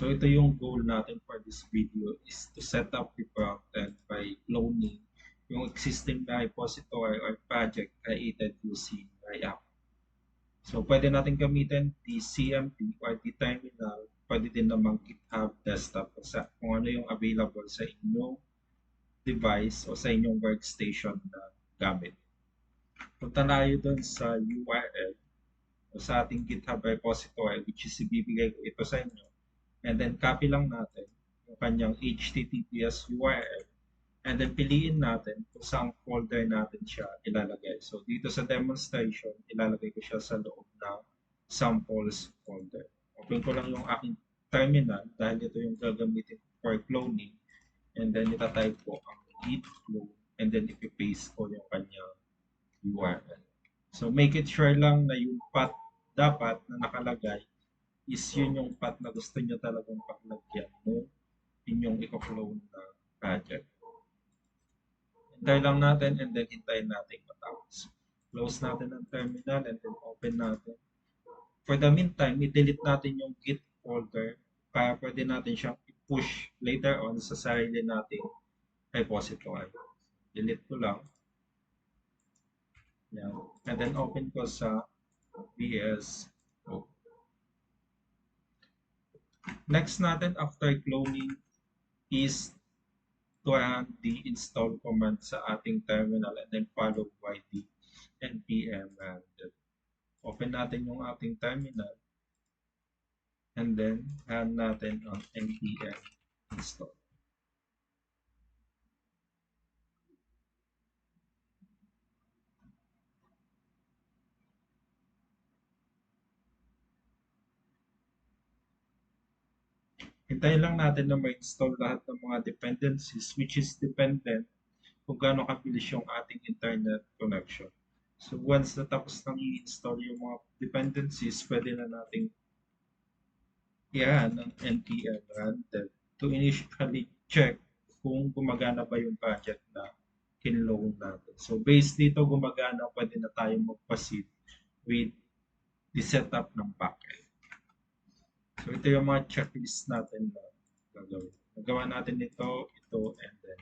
So ito yung goal natin for this video is to set up the frontend by cloning yung existing na repository or project created using React. So pwede natin gamitin the CMP or the terminal, pwede din naman GitHub desktop kung ano yung available sa inyong device o sa inyong workstation na gamit. Punta tayo dun sa URL o sa ating GitHub repository, which is ibibigay ko ito sa inyo. And then copy lang natin yung kanyang HTTPS URL. And then piliin natin kung saan folder natin siya ilalagay. So dito sa demonstration, ilalagay ko siya sa loob ng samples folder. Open ko lang yung aking terminal dahil ito yung gagamitin for cloning. And then itatype ko ang git clone and then ipipaste ko yung kanyang URL. So make it sure lang na yung path dapat na nakalagay is yun yung path na gusto nyo talagang paglagyan mo inyong i-clone na project. Hintay lang natin and then hintayin natin matapos. Close natin ang terminal and then open natin. For the meantime, i-delete natin yung git folder para pwede natin siyang i-push later on sa sarili nating repository. Delete ko lang. Yan. And then open ko sa VS Code. Next natin after cloning is to run the install command sa ating terminal and then followed by the npm run. Open natin yung ating terminal and then run natin ang npm install. Hintayin lang natin na ma-install lahat ng mga dependencies which is dependent kung gaano kabilis yung ating internet connection. So once natapos nang i-install yung mga dependencies, pwede na nating i-run ang npm run to initially check kung gumagana ba yung project na kinloan natin. So based dito gumagana, pwede na tayong mag-proceed with the setup ng backend. So ito yung mga checklist natin na gagawin. Nagawa natin ito, and then